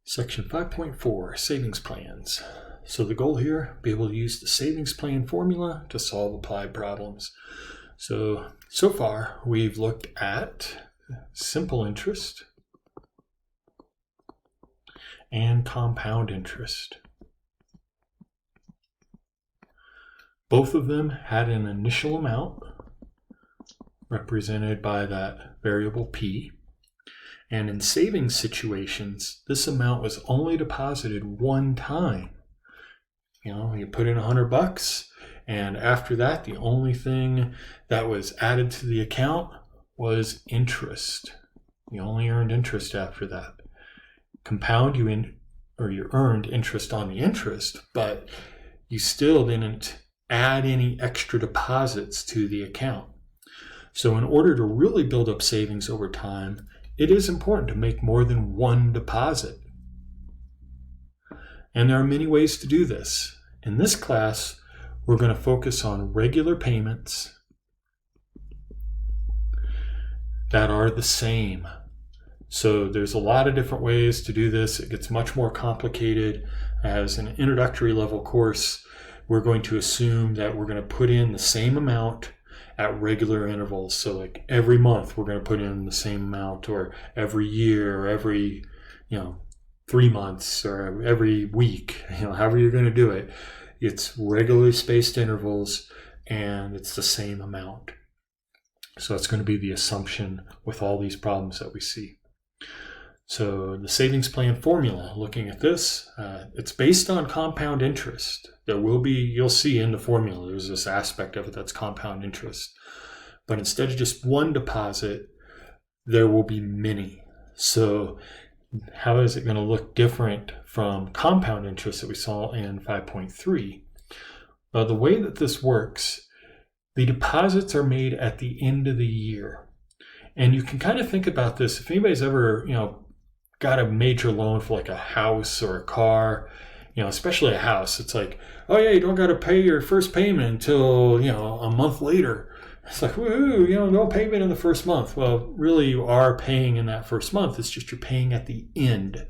Section 5.4, Savings Plans. So the goal here, be able to use the savings plan formula to solve applied problems. So far we've looked at simple interest and compound interest. Both of them had an initial amount represented by that variable P. And in savings situations, this amount was only deposited one time. You put in $100, and after that, the only thing that was added to the account was interest. You only earned interest after that. Compound, you earned interest on the interest, but you still didn't add any extra deposits to the account. So in order to really build up savings over time, it is important to make more than one deposit. And there are many ways to do this. In this class, we're going to focus on regular payments that are the same. So there's a lot of different ways to do this. It gets much more complicated. As an introductory level course, we're going to assume that we're going to put in the same amount at regular intervals. So like every month we're going to put in the same amount, or every year, or every 3 months, or every week, however you're going to do it. It's regularly spaced intervals and it's the same amount. So that's going to be the assumption with all these problems that we see. So the savings plan formula, looking at this, it's based on compound interest. You'll see in the formula, there's this aspect of it that's compound interest. But instead of just one deposit, there will be many. So how is it going to look different from compound interest that we saw in 5.3? Well, the way that this works, the deposits are made at the end of the year. And you can kind of think about this, if anybody's ever, got a major loan for like a house or a car, especially a house, it's like, oh yeah, you don't got to pay your first payment until, a month later. It's like, woohoo, no payment in the first month. Well, really you are paying in that first month. It's just you're paying at the end.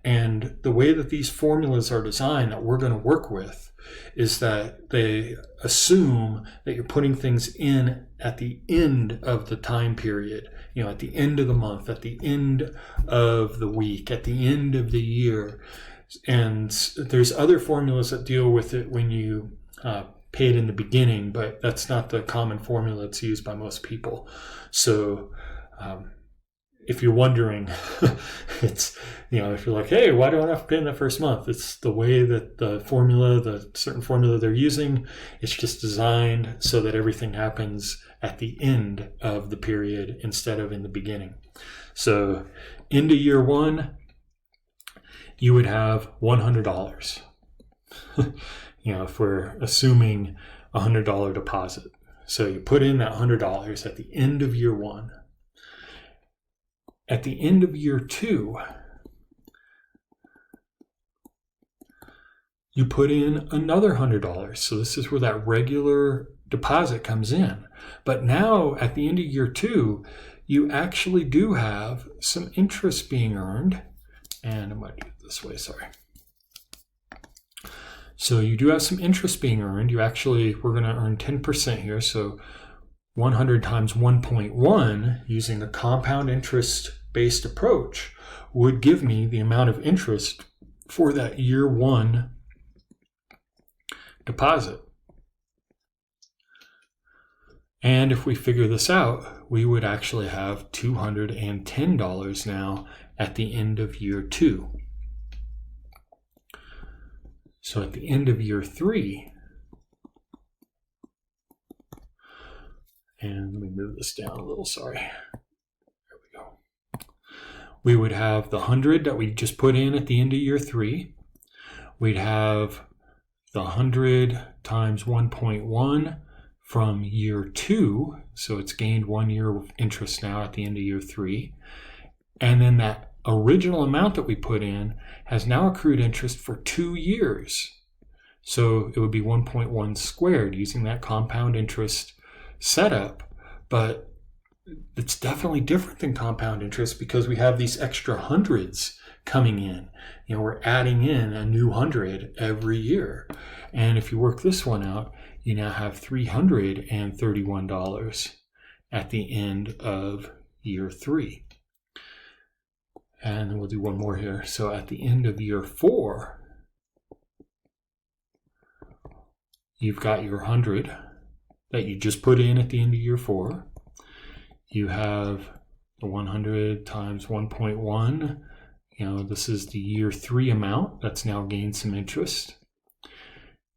And the way that these formulas are designed that we're going to work with is that they assume that you're putting things in at the end of the time period, at the end of the month, at the end of the week, at the end of the year. And there's other formulas that deal with it when you pay it in the beginning, but that's not the common formula that's used by most people. So if you're wondering, it's, if you're like, hey, why do I have to pay in the first month? It's the way that the certain formula they're using, it's just designed so that everything happens at the end of the period instead of in the beginning. So into year one, you would have $100. If we're assuming a $100 deposit. So you put in that $100 at the end of year one. At the end of year two, you put in another $100. So this is where that regular deposit comes in. But now at the end of year two, you actually do have some interest being earned. And I'm going to do it this way, sorry. So you do have some interest being earned. We're going to earn 10% here. So 100 times 1.1 using the compound interest based approach would give me the amount of interest for that year one deposit. And if we figure this out, we would actually have $210 now at the end of year two. So at the end of year three, and let me move this down a little, sorry. There we go. We would have the 100 that we just put in at the end of year three. We'd have the 100 times 1.1 from year two. So it's gained 1 year of interest now at the end of year three. And then that original amount that we put in has now accrued interest for 2 years. So it would be 1.1 squared using that compound interest setup. But it's definitely different than compound interest because we have these extra hundreds coming in. We're adding in a new 100 every year. And if you work this one out, you now have $331 at the end of year 3. And then we'll do one more here. So at the end of year 4, you've got your 100 that you just put in at the end of year 4. You have the 100 times 1.1. This is the year 3 amount that's now gained some interest.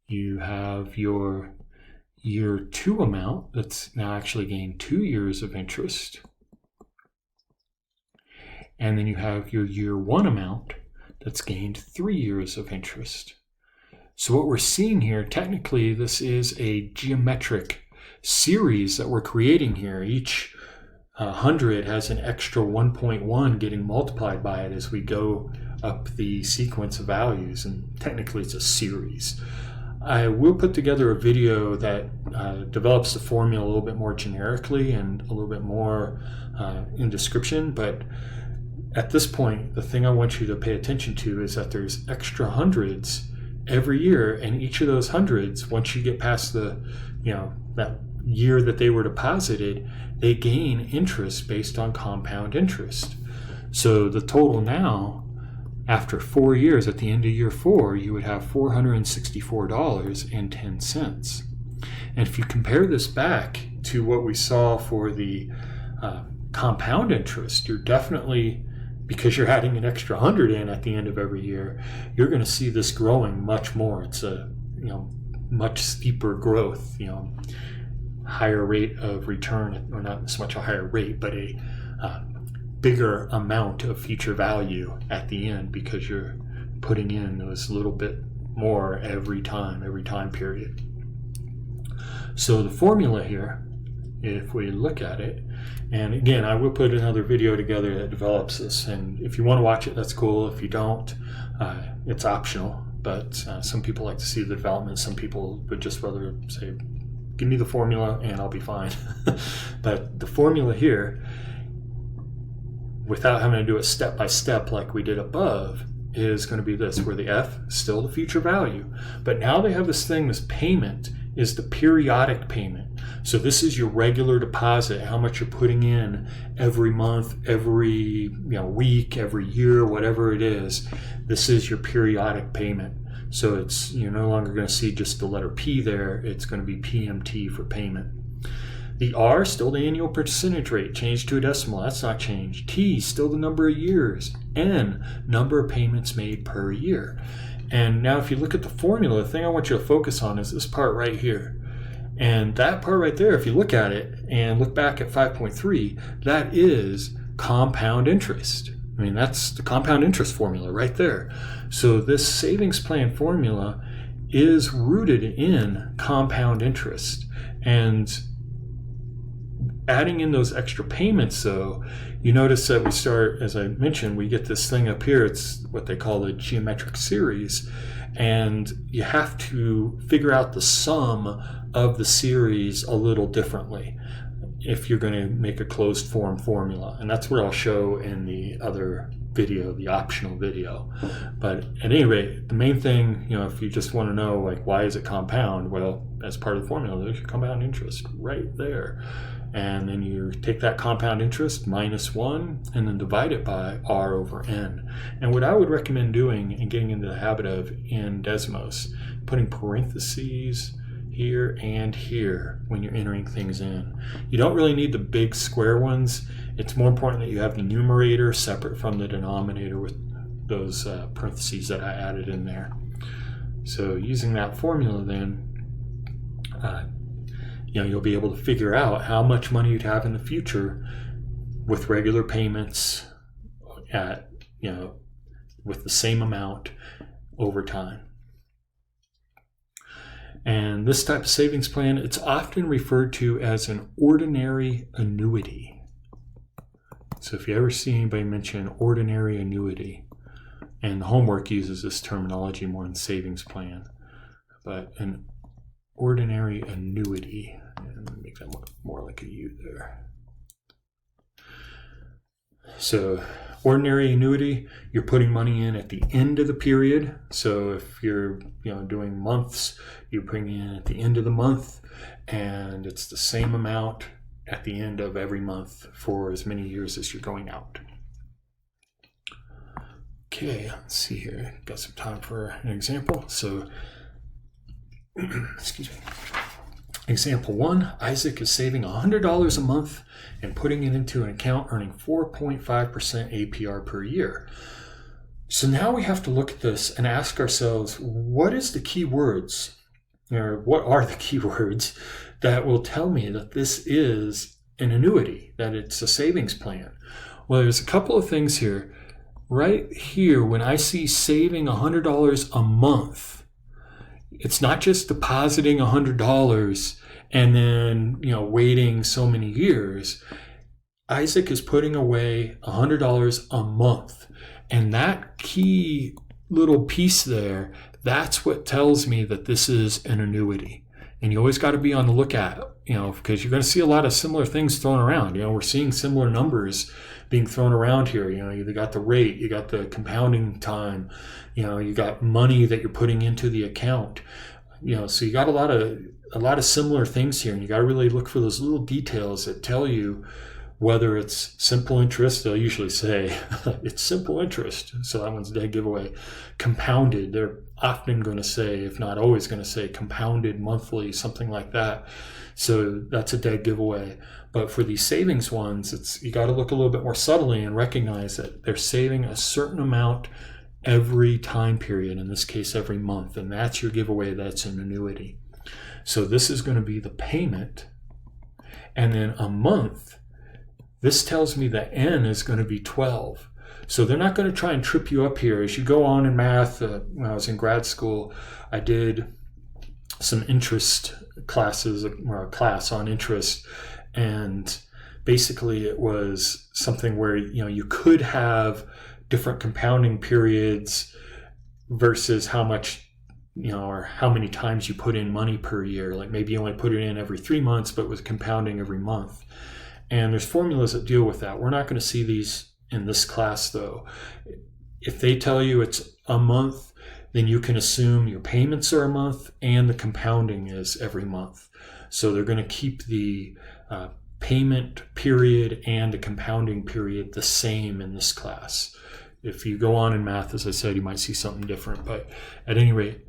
You have your year 2 amount that's now actually gained 2 years of interest. And then you have your year 1 amount that's gained 3 years of interest. So what we're seeing here, technically, this is a geometric series that we're creating here. Each 100 has an extra 1.1 getting multiplied by it as we go up the sequence of values, and technically it's a series. I will put together a video that develops the formula a little bit more generically and a little bit more in description, but at this point, the thing I want you to pay attention to is that there's extra hundreds every year, and each of those hundreds, once you get past the, that year that they were deposited, they gain interest based on compound interest. So the total now, after 4 years, at the end of year 4, you would have $464.10. And if you compare this back to what we saw for the compound interest, you're definitely, because you're adding an extra 100 in at the end of every year, you're going to see this growing much more. It's a much steeper growth, higher rate of return, or not so much a higher rate, but a bigger amount of future value at the end, because you're putting in those little bit more every time period. So the formula here, if we look at it, and again, I will put another video together that develops this, and if you want to watch it, that's cool. If you don't, it's optional, but some people like to see the development. Some people would just rather say, give me the formula and I'll be fine. But the formula here, without having to do it step by step like we did above, is going to be this, where the F is still the future value, but now they have this thing, this payment is the periodic payment. So this is your regular deposit, how much you're putting in every month, every week, every year, whatever it is. This is your periodic payment. So it's, you're no longer going to see just the letter P there. It's going to be PMT for payment. The R, still the annual percentage rate, changed to a decimal. That's not changed. T, still the number of years. N, number of payments made per year. And now if you look at the formula, the thing I want you to focus on is this part right here. And that part right there, if you look at it and look back at 5.3, that is compound interest. I mean, that's the compound interest formula right there. So this savings plan formula is rooted in compound interest. And adding in those extra payments, though, you notice that we start, as I mentioned, we get this thing up here. It's what they call a geometric series. And you have to figure out the sum of the series a little differently if you're going to make a closed form formula. And that's what I'll show in the other video, the optional video. But at any rate, the main thing, if you just want to know, like, why is it compound? Well, as part of the formula, there's your compound interest right there. And then you take that compound interest minus 1 and then divide it by R over N. And what I would recommend doing and getting into the habit of in Desmos, putting parentheses here and here when you're entering things in. You don't really need the big square ones. It's more important that you have the numerator separate from the denominator with those parentheses that I added in there. So using that formula then, you'll be able to figure out how much money you'd have in the future with regular payments at, with the same amount over time. And this type of savings plan, it's often referred to as an ordinary annuity. So if you ever see anybody mention ordinary annuity, and the homework uses this terminology more in savings plan, but an ordinary annuity, and make that look more like a U there. So Ordinary annuity, you're putting money in at the end of the period. So if you're doing months, you're bringing in at the end of the month, and it's the same amount at the end of every month for as many years as you're going out. Okay, let's see here. Got some time for an example. So, excuse me. Example 1, Isaac is saving $100 a month and putting it into an account earning 4.5% APR per year. So now we have to look at this and ask ourselves, what is the key words, or what are the key words that will tell me that this is an annuity, that it's a savings plan? Well, there's a couple of things here. Right here, when I see saving $100 a month, it's not just depositing $100 and then, waiting so many years. Isaac is putting away $100 a month. And that key little piece there, that's what tells me that this is an annuity. And you always got to be on the lookout, because you're going to see a lot of similar things thrown around. We're seeing similar numbers being thrown around here. You got the rate, you got the compounding time, you got money that you're putting into the account. So you got a lot of similar things here, and you got to really look for those little details that tell you whether it's simple interest. They'll usually say it's simple interest, so that one's a dead giveaway. Compounded, they're often going to say, if not always going to say, compounded monthly, something like that. So that's a dead giveaway. But for these savings ones, you got to look a little bit more subtly and recognize that they're saving a certain amount every time period, in this case every month, and that's your giveaway. That's an annuity. So this is going to be the payment, and then a month, this tells me that N is going to be 12. So they're not going to try and trip you up here. As you go on in math, when I was in grad school, I did some interest classes, or a class on interest, and basically it was something where you could have different compounding periods versus how much or how many times you put in money per year. Like maybe you only put it in every 3 months, but with compounding every month. And there's formulas that deal with that. We're not going to see these in this class though. If they tell you it's a month, then you can assume your payments are a month and the compounding is every month. So they're going to keep the payment period and the compounding period the same in this class. If you go on in math, as I said, you might see something different. But at any rate,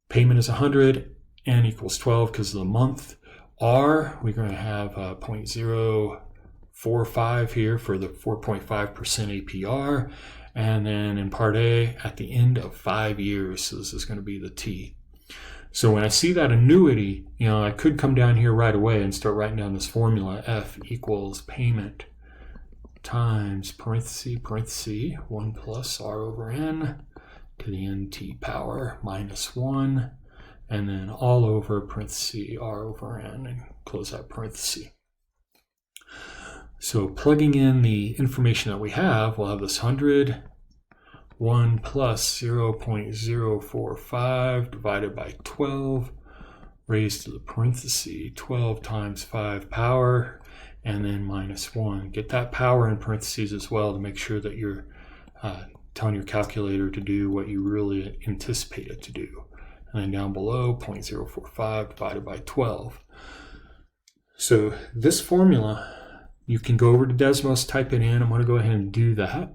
payment is 100, N equals 12 because of the month. R, we're going to have 0.045 here for the 4.5% APR. And then in part A, at the end of 5 years, so this is going to be the T. So when I see that annuity, I could come down here right away and start writing down this formula. F equals payment times parenthesis 1 plus R over N to the NT power minus 1. And then all over parenthesis R over N, and close that parenthesis. So plugging in the information that we have, we'll have this 100, 1 plus 0.045 divided by 12, raised to the parenthesis, 12 times 5 power, and then minus 1. Get that power in parentheses as well to make sure that you're telling your calculator to do what you really anticipate it to do. And then down below, 0.045 divided by 12. So this formula, you can go over to Desmos, type it in. I'm going to go ahead and do that.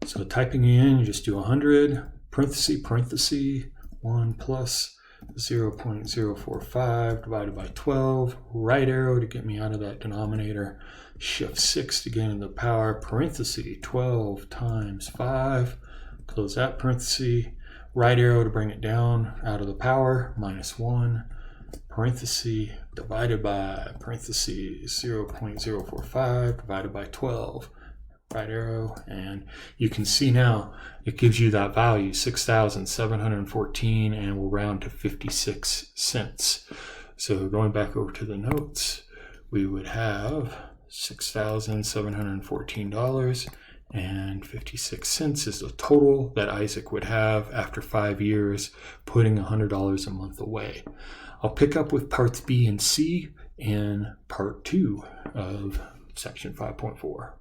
So typing in, you just do 100, parenthesis, 1 plus 0.045 divided by 12, right arrow to get me out of that denominator, shift 6 to get into the power, parenthesis, 12 times 5, close that parenthesis, right arrow to bring it down out of the power, minus 1, parenthesis, divided by parenthesis 0.045 divided by 12, right arrow, and you can see now it gives you that value, 6,714, and we'll round to 56 cents. So going back over to the notes, we would have $6,714. And 56 cents is the total that Isaac would have after 5 years putting $100 a month away. I'll pick up with parts B and C in part 2 of section 5.4.